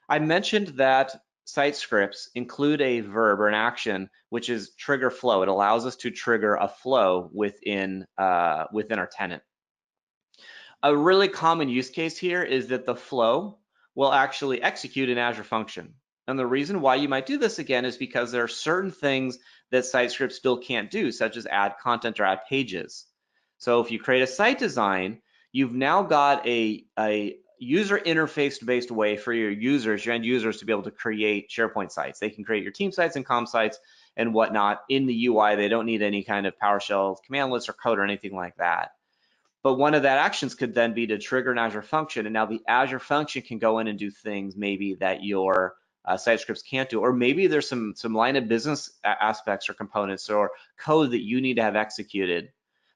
I mentioned that site scripts include a verb or an action, which is trigger flow. It allows us to trigger a flow within our tenant. A really common use case here is that the flow will actually execute an Azure function. And the reason why you might do this again is because there are certain things that site scripts still can't do, such as add content or add pages. So if you create a site design, you've now got a user interface based way for your users, your end users, to be able to create SharePoint sites. They can create your team sites and comm sites and whatnot in the UI. They don't need any kind of PowerShell command list or code or anything like that. But one of that actions could then be to trigger an Azure function, and now the Azure function can go in and do things maybe that your site scripts can't do, or maybe there's some line of business aspects or components or code that you need to have executed.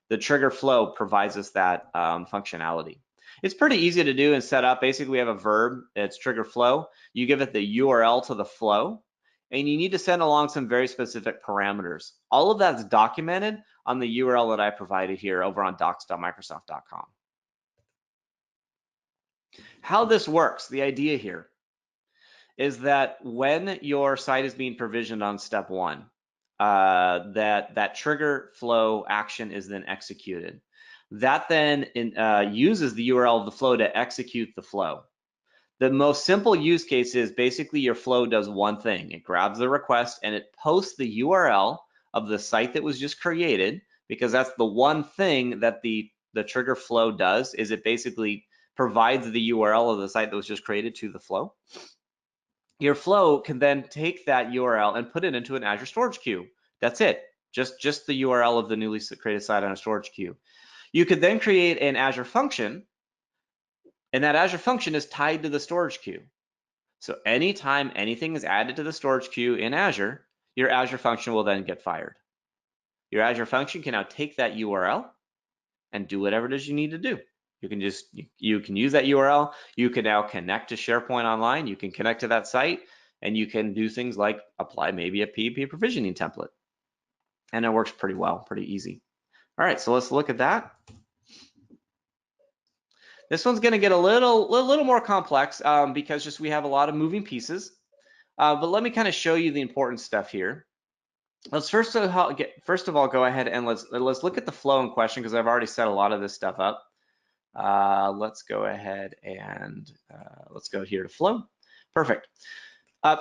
The trigger flow provides us that functionality. It's pretty easy to do and set up. Basically, we have a verb, it's trigger flow. You give it the URL to the flow, and you need to send along some very specific parameters. All of that's documented on the URL that I provided here over on docs.microsoft.com. How this works, the idea here is that when your site is being provisioned on step one, that trigger flow action is then executed. That then uses the URL of the flow to execute the flow. The most simple use case is basically your flow does one thing. It grabs the request and it posts the URL of the site that was just created, because that's the one thing that the trigger flow does, is it basically provides the URL of the site that was just created to the flow. Your flow can then take that URL and put it into an Azure storage queue. That's it, just the URL of the newly created site on a storage queue. You could then create an Azure function, and that Azure function is tied to the storage queue. So anytime anything is added to the storage queue in Azure, your Azure function will then get fired. Your Azure function can now take that URL and do whatever it is you need to do. You can use that URL. You can now connect to SharePoint Online. You can connect to that site, and you can do things like apply maybe a PEP provisioning template. And it works pretty well, pretty easy. All right, so let's look at that. This one's going to get a little more complex because just we have a lot of moving pieces. But let me kind of show you the important stuff here. Let's first of all go ahead and let's look at the flow in question, because I've already set a lot of this stuff up. Let's go ahead and let's go here to flow. Perfect.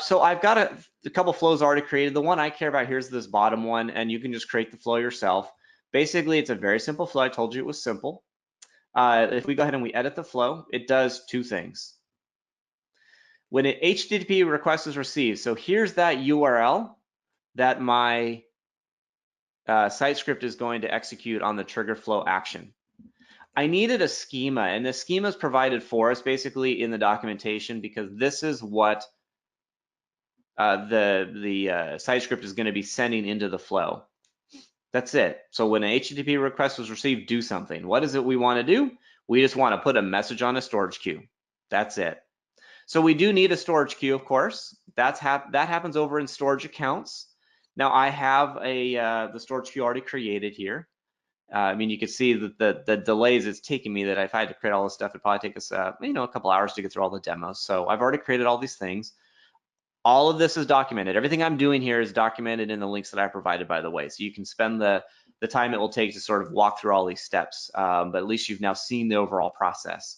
So I've got a couple flows already created. The one I care about here is this bottom one, and you can just create the flow yourself. Basically, it's a very simple flow. I told you it was simple. If we go ahead and we edit the flow, it does two things. When an HTTP request is received, so here's that URL that my site script is going to execute on the trigger flow action. I needed a schema, and the schema is provided for us basically in the documentation, because this is what the site script is going to be sending into the flow. That's it. So when an HTTP request was received, do something. What is it we want to do? We just want to put a message on a storage queue. That's it. So we do need a storage queue, of course. That happens over in storage accounts. Now I have the storage queue already created here. I mean, you can see that the delays it's taking me, that if I had to create all this stuff, it'd probably take us a couple hours to get through all the demos. So I've already created all these things. All of this is documented. Everything I'm doing here is documented in the links that I provided, by the way. So you can spend the time it will take to sort of walk through all these steps, but at least you've now seen the overall process.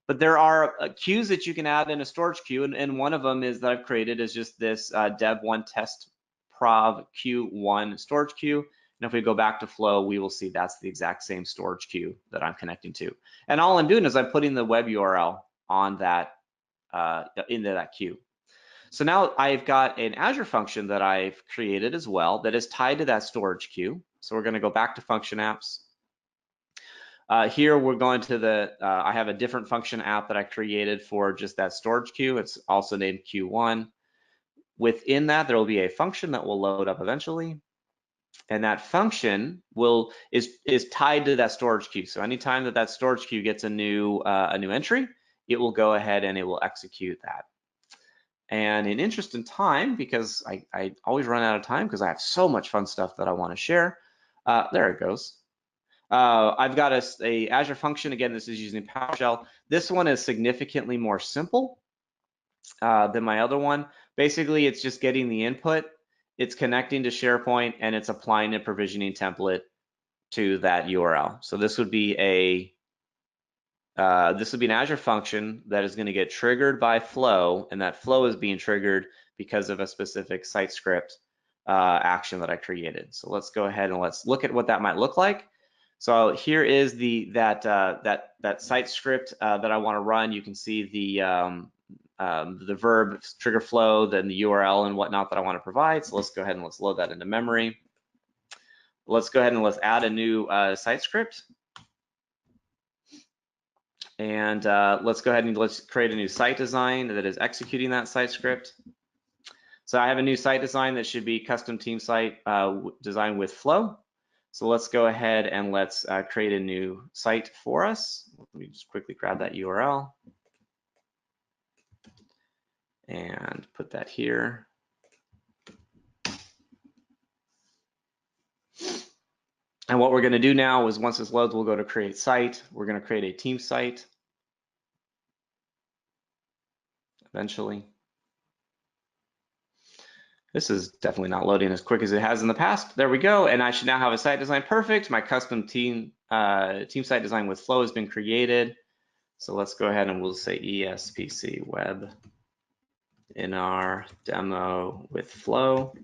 But there are queues that you can add in a storage queue, and one of them is that I've created is just this dev1 test prov q1 storage queue. And if we go back to flow, we will see that's the exact same storage queue that I'm connecting to. And all I'm doing is I'm putting the web URL on that into that queue. So now I've got an Azure function that I've created as well that is tied to that storage queue. So we're going to go back to function apps. Here we're going to I have a different function app that I created for just that storage queue. It's also named Q1. Within that, there will be a function that will load up eventually. And that function is tied to that storage queue. So anytime that storage queue gets a new entry, it will go ahead and it will execute that. And in interest in time, because I always run out of time because I have so much fun stuff that I want to share. There it goes. I've got a Azure function. Again, this is using PowerShell. This one is significantly more simple. Then my other one, basically it's just getting the input, it's connecting to SharePoint, and it's applying a provisioning template to that URL. So this would be an Azure function that is going to get triggered by flow, and that flow is being triggered because of a specific site script action that I created. So let's go ahead and let's look at what that might look like. So here is that site script that I want to run. You can see the verb trigger flow, then the URL and whatnot that I want to provide. So let's go ahead and let's load that into memory. Let's go ahead and let's add a new site script. And let's go ahead and let's create a new site design that is executing that site script. So I have a new site design that should be custom team site design with flow. So let's go ahead and let's create a new site for us. Let me just quickly grab that URL and put that here. And what we're going to do now is once this loads, we'll go to create site. We're going to create a team site eventually. This is definitely not loading as quick as it has in the past. There we go. And I should now have a site design. Perfect. My custom team site design with flow has been created. So let's go ahead and we'll say ESPC web in our demo with flow.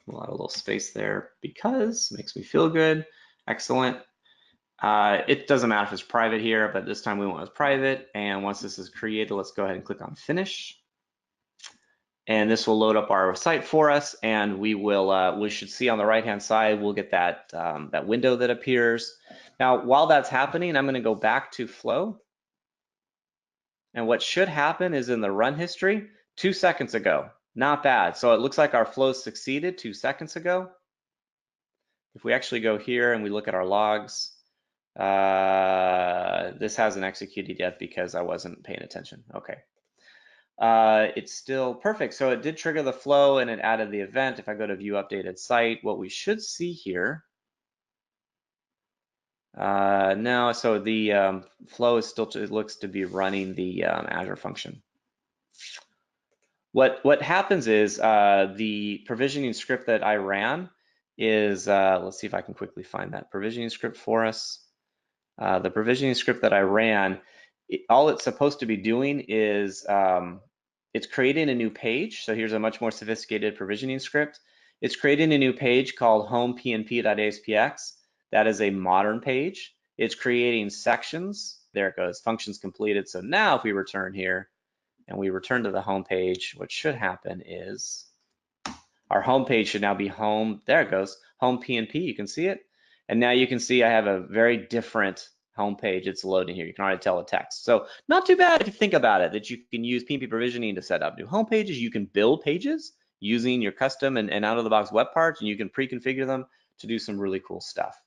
We'll add a little space there because it makes me feel good. Excellent. It doesn't matter if it's private here, but this time we want it as private. And once this is created, let's go ahead and click on finish. And this will load up our site for us, and we should see on the right-hand side, we'll get that window that appears. Now, while that's happening, I'm going to go back to flow. And what should happen is in the run history, 2 seconds ago. Not bad. So it looks like our flow succeeded 2 seconds ago. If we actually go here and we look at our logs, this hasn't executed yet because I wasn't paying attention. Okay. It's still perfect. So it did trigger the flow and it added the event. If I go to view updated site, what we should see here, no, so the flow is still, it looks to be running the Azure function. What happens is the provisioning script that I ran is, let's see if I can quickly find that provisioning script for us. The provisioning script that I ran, all it's supposed to be doing is it's creating a new page. So here's a much more sophisticated provisioning script. It's creating a new page called home.pnp.aspx. That is a modern page. It's creating sections. There it goes, functions completed. So now if we return here and we return to the home page, what should happen is our home page should now be home. There it goes, home PNP. You can see it. And now you can see I have a very different home page. It's loading here. You can already tell the text. So not too bad if you think about it, that you can use PNP provisioning to set up new home pages. You can build pages using your custom and out-of-the-box web parts, and you can pre-configure them to do some really cool stuff.